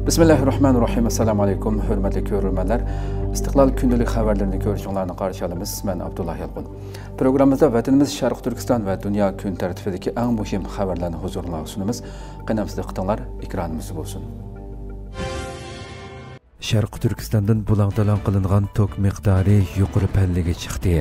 Bismillahirrahmanirrahim. Assalamu alaykum, hörmətli görürmənlər. İstiqlal gündəlik xəbərlərini görüşünlərini qarşı alırıq. Mən Abdullah Yalqın. Proqramımızda vətənimiz Şərq Türkistan və dünya gün tərtibidəki ən mühim xəbərlərini huzuruna sunumuz. Qənəmsizlik qıtınlar ekranımız olsun. Şərq Türkistandan bulaq-talan qılınğan tok miqdarı yuqori pəlləyə çıxdı.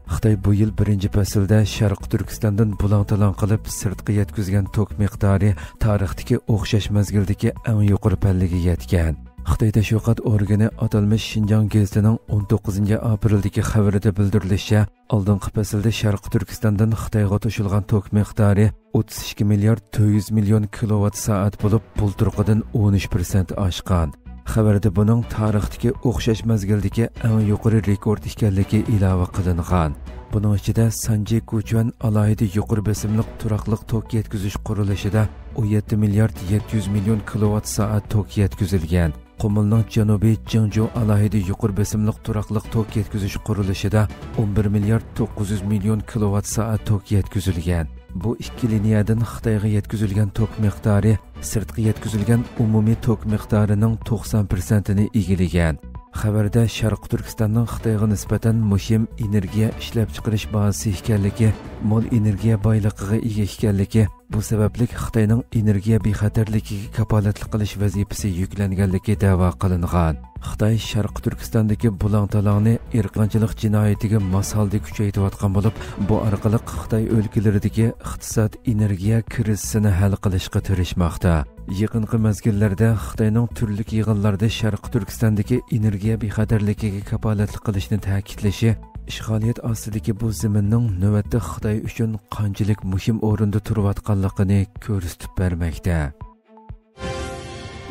Xitoy bu yil birinci fəsildə Şərq Türkistandan bulaq-talan qılıb sirtqa yetkizgan tok miqdarı tarixdagi o'xshash mezgildagi eng yuqori pəlləyə yetgan. Xitoy təşviqat organi atalmış Şinjan gazetining 19 aprildagi xabarida bildirilishicha, oldingi fəsildə Şərq Türkistandan Xitoyga to'shilgan tok miqdori 32 milliard 400 million kilovat soat bo'lib, bulturqidan 13% oshgan. Xabarda buning tarixdagi o'xshash mezgildagi eng yuqori rekord ekanligi ilova qilingan. Buning ichida Sanji Kuchvan alohida yuqori besimliq turaqliq tok yetkazish qurilishida 17 milliard 700 million kilovat soat tok yetkazilgan. Qumulning janubiy Jingju alohida yuqori besimliq turaqliq tok yetkazish qurilishida 11 milliard 900 million kilovat soat tok yetkazilgan. Bu ikki liniyadan Xitoyga yetkazilgan tok miqdori sirtqa yetkazilgan umumiy tok miqdorining 90%ni egallagan. Xabarda Sharq Turkistonning Xitoyga nisbatan muhim energiya ishlab chiqarish bazasi ekanligi, mol energiya boyligiga ega ekanligi, bu sababli Xitoyning energiya bexatarligiga kapolatlik qilish vazifasi yuklanganligi da'vo qilingan. Xitoy Sharq Turkistondagi bulaq-talonni irqonchilik jinoyatiga mos holda kuchaytirayotgan bo'lib, bu orqali Xitoy o'lkalaridagi iqtisod energiya krizisini hal qilishga tirishmoqda. Yaqinqi mezgillarda Xitoyning turli yig'inlarda Sharq Turkistondagi energiya bexatarligiga kapolatlik qilishni ta'kidlashi, ishg'oliyat ostidagi bu zaminning navbatda Xitoy uchun qanchalik muhim o'rinda turayotganligini ko'rsatib bermoqda.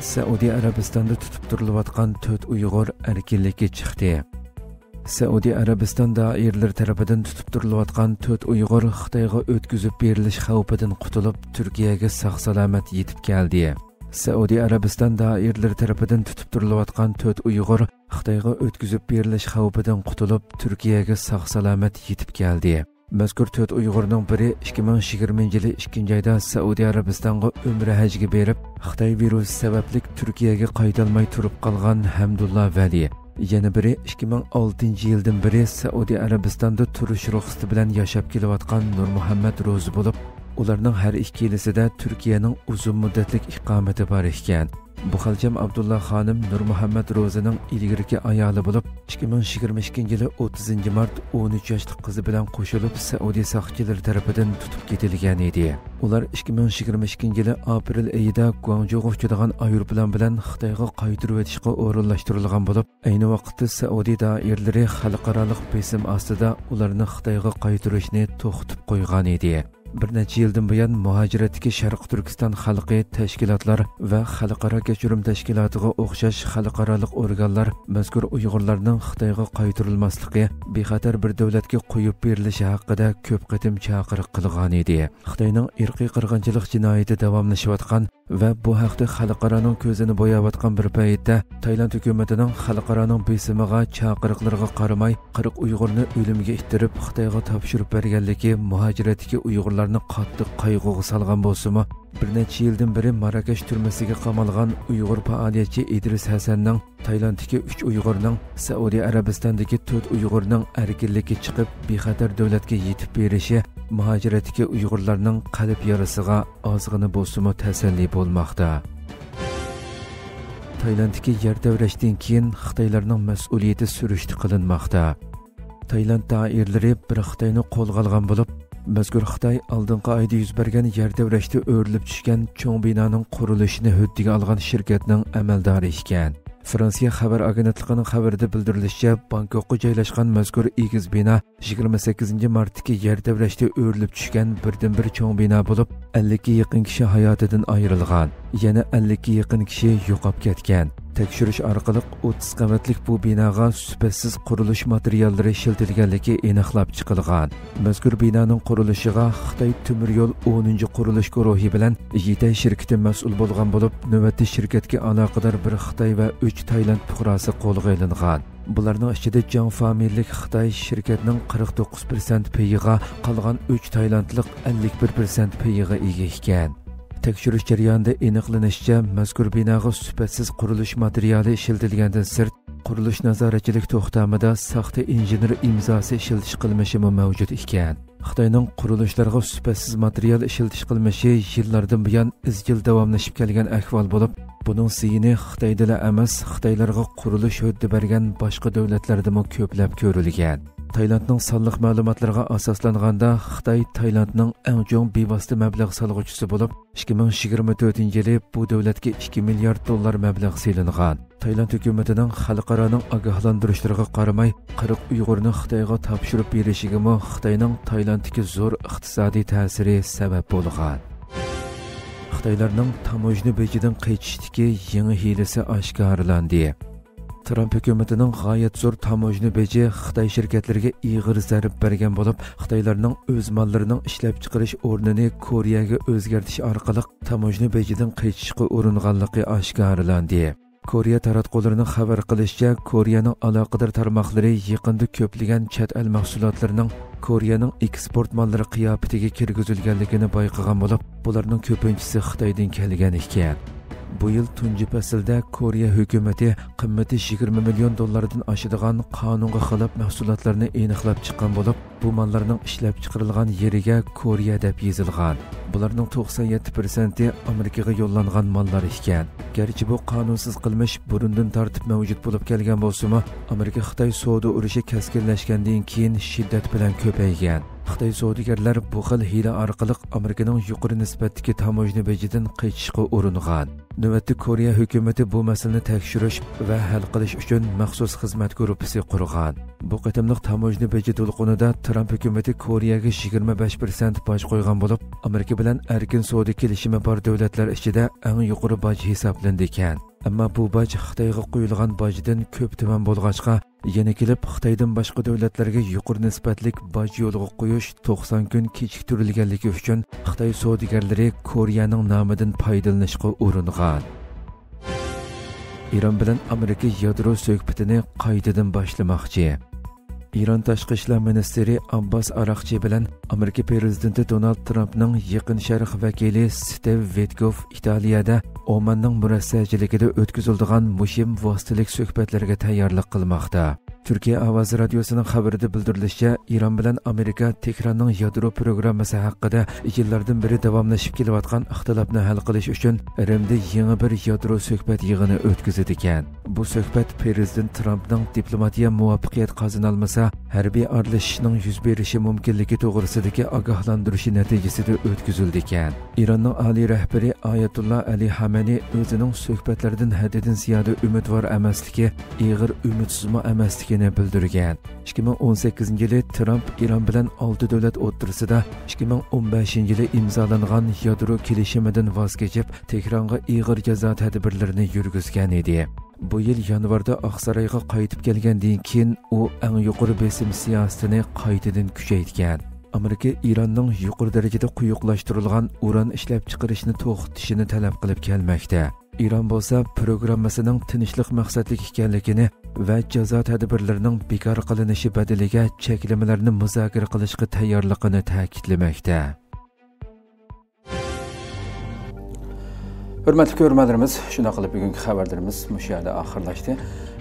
Saudiya Arabistonda tutib turilayotgan 4 Uyg'ur erkinlikka chiqdi. Saudiya Arabiston doiralari tomonidan tutib turilayotgan 4 Uyg'ur Xitoyga o'tkazib berilish xavfidan qutulib, Turkiyaga sog'-salomat yetib keldi. Saudiya Arabiston doiralari tomonidan tutib turilayotgan 4 Uyg'ur Xitoyga o'tkazib berilish xavfidan qutulib, Turkiyaga sog'-salomat yetib keldi. Mazkur 4 Uyg'urning biri 2020 yili 2-oyda Saudiya Arabistonga umra hajga berib, Xitoy virusi sababli Turkiyaga qaytolmay turib qolgan Hamdullah Vali. Yana biri 2006 yildan beri Saudiya Arabistonda turish ruxsati bilan yashab kelayotgan Nur Muhammad Ro'zi bo'lib, ularning har ikkilisida Turkiyaning uzun muddatlik iqomati bor ekan. Bu xaljam Abdullah xonim Nur Muhammad Ro'zining ilgirki ayoli bo'lib, 2022 yili 30 mart 13 yoshli qizi bilan qo'shilib Saudiya soqchilari tomonidan tutib ketilgan edi. Ular 2022 yili aprel oyida Guangzhouga uchadigan aeroplan bilan Xitoyga qaytirib o'tishga o'rinlashtirilgan bo'lib, ayni vaqtda Saudiya doiralari xalqaro besim ostida ularni Xitoyga qaytirishni to'xtatib qo'ygan edi. Bir necha yildan buyon muhojiratdagi Sharq Turkiston xalqi tashkilotlar va xalqaro kechirim tashkilotiga o'xshash xalqaro organlar mazkur Uyg'urlarning Xitoyga qaytarilmasligi, bexatar bir davlatga qo'yib berilishi haqida ko'p qatim chaqiriq qilgan edi. Xitoyning irqiy qirg'inchilik jinoyati davomlashayotgan va bu haqda xalqaroning ko'zini bo'yayotgan bir paytda Tayland hukumatining xalqaroning besimiga chaqiriqlarga qaramay 40 Uyg'urni o'limga ittirib Xitoyga topshirib berganligi muhojiratdagi Uyg'urlarni qattiq qayg'uga solgan bo'lsa-mu, bir necha yildan beri Marokash turmasiga qamalgan Uyg'ur faoliyatchi Idris Hasanning Taylanddagi 3 Uyg'urning Saudiya Arabistondagi 4 Uyg'urning erkinlikka chiqib bexatar davlatga yetib berishi muhojiratdagi Uyg'urlarning qalb yarasiga ozg'ina bo'lsa-mu tasalli bo'lmoqda. Taylanddagi yer davrashdan keyin Xitoylarning mas'uliyati surishti qilinmoqda. Tayland doiralari bir Xitoyni qo'lga olgan bo'lib, mazkur Xitoy oldingi oyda yuz bergan yer davrashda o'rilib tushgan cho'ng binoning qurilishini huddiga olgan shirkatning amaldori ekan. Fransiya xabar agentligining xabarida bildirilishicha, Bangkokga joylashgan mazkur egiz bino 28 martdagi yer davrashda o'rilib tushgan birdan-bir cho'ng bino bo'lib, 50 ga yaqin kishi hayotidan ayrilgan, yana 50 ga yaqin kishi yo'qolib ketgan. Tekshirish orqali 30 qavatlik bu binoga sifatsiz qurilish materiallari ishlatilganligi aniqlab chiqilgan. Mazkur binoning qurilishiga Xitoy Temir yo'l 10-qurilish guruhi bilan Yitay shirkati mas'ul bo'lgan bo'lib, navbatda shirkatga aloqador bir Xitoy va 3 Tayland fuqarosi qo'lga olingan. Bularning ichida Jiang familiyalik Xitoy shirkatining 49% payiga, qolgan 3 Taylandlik 51% payiga ega ekan. Tekshirish jarayonida aniqlanishicha, mazkur binoga sifatsiz qurilish materiali ishlatilgandan sirt, qurilish nazoratchilik to'xtamida saxta injener imzosi ishlatish qilmishi mavjud ekan. Xitoyning qurilishlarga sifatsiz material ishlatish qilmishi yillardan buyon izchil davomlashib kelgan ahvol bo'lib, buning ziyini Xitoyda emas, Xitoylarga qurilish huddi bergan boshqa davlatlarda ham ko'plab ko'rilgan. Taylandning sonliq ma'lumotlarga asoslanganda, Xitoy Taylandning eng chong bevosita mablag' solg'uvchisi bo'lib, 2024-yili bu davlatga 2 milliard dollar mablag' selingan. Tayland hukumatining xalqaroning ogohlantirishlariga qaramay, 40 Uyg'urni Xitoyga topshirib berishiga Xitoyning Taylanddagi zo'r iqtisodiy ta'siri sabab bo'lgan. Xitoylarning tamojni bejidan qaytishdagi yangi hilasi oshkorlandi. Trump hukumatining g'oyat zo'r tamojni beji Xitoy shirkatlariga ig'ir zarb bergan bo'lib, Xitoylarning o'z mollarining ishlab chiqarish o'rnini Koreyaga o'zgartirish orqali tamojni bejidan qaytishga uringanligi oshkorlandi. Koreya taratqullarining xabar qilishicha, Koreyaning aloqador tarmoqlari yaqinda ko'plagan chet el mahsulotlarining Koreyaning eksport mollari qiyofatiga kirgizilganligini bayqagan bo'lib, bularning ko'pinchisi Xitoydan kelgan ekan. Bu yil tunji faslda Koreya hukumati qimmati 20 million dollardan oshadigan qonunga xilof mahsulotlarni aniqlab chiqqan bo'lib, bu mallarning ishlab chiqarilgan yeriga Koreya deb yozilgan. Bularning 97% Amerikaga yo'llangan mallar ekan. Garchi bu qonunsiz qilmish burundan tortib mavjud bo'lib kelgan bo'lsa-mu, Amerika-Xitoy savdo urushi kaskinlashgandan keyin shiddat bilan ko'paygan. Xitoy savdogarlar bu xil hiyla orqali Amerikaning yuqori nisbatdagi tamojni bejidan qaytishga uringan. Navbatda Koreya hukumati bu masalani tekshirish va hal qilish uchun maxsus xizmat guruhi qurgan. Bu qatimliq tamojni beji to'lqinida Trump hukumati Koreyaga 25% boj qo'ygan bo'lib, Amerika bilan erkin savdo kelishimi bor davlatlar ichida eng yuqori boj hisoblandi ekan. Ammo bu boj Xitoyga qo'yilgan bojdan ko'p tuman bo'lg'achqa, yana kelib Xitoydan boshqa davlatlarga yuqori nisbatlik boj yo'lga qo'yish 90 kun kechiktirilganligi uchun Xitoy savdogarlari Koreyaning nomidan foydalanishga uringan. Iran bilan Amerika yadro suhbatini qaytadan boshlamoqchi. İran Tashqi ishlar ministri Abbas Araqchi bilan Amerika prezidenti Donald Trumpning Yaqin Sharq vakili Steve Witkoff Italiyada Omanning murassajiligida o'tkaziladigan muhim vositalik suhbatlarga tayyorlik qilmoqda. Türkiye Ovozi Radiosu'nun xabarida bildirilishicha, Iran bilan Amerika Tehronning yadro programmasi haqida yillardan beri davomlashib kelayotgan ixtilofni hal qilish uchun Rimda yangi bir yadro suhbat yig'ini o'tkazadi ekan. Bu suhbat prezident Trumpning diplomatiya muvaffaqiyat qozona olmasa, harbiy aralashishning yuz berishi mumkinligi to'g'risidagi ogohlantirish natijasida o'tkazildi ekan. Iranning oliy rahbari Oyatulloh Ali Xamenei o'zining suhbatlardan haddidan ziyoda umidvor emasligi, ig'ir umidsizmi emasligi bildirgan. 2018-yili Trump Iran bilan 6 davlat o'rtasida 2015-yili imzolangan yadro kelishimidan voz kechib, Tehronga ig'ir jazo tadbirlarini yurgizgan edi. Bu yil yanvarda Oqsaroyga qaytib kelgandan keyin u eng yuqori besim siyosatini qaytadan kuchaytirgan. Amerika Iranning yuqori darajada quyuqlashtirilgan uran ishlab chiqarishni to'xtatishini talab qilib kelmoqda. Iran bo'lsa programmasining tinchlik maqsadli ekanligini va jazo tadbirlarining bekor qilinishi badaliga cheklamalarni muzokara qilishga tayyorligini ta'kidlamoqda. Hurmatli ko'ruvchilarimiz, shuna qilib bugungi xabarlarimiz shu yerda oxirlashdi.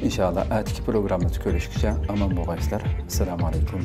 Inshaalloh atiki programmada ko'rishguncha omon bo'linglar. Assalomu alaykum.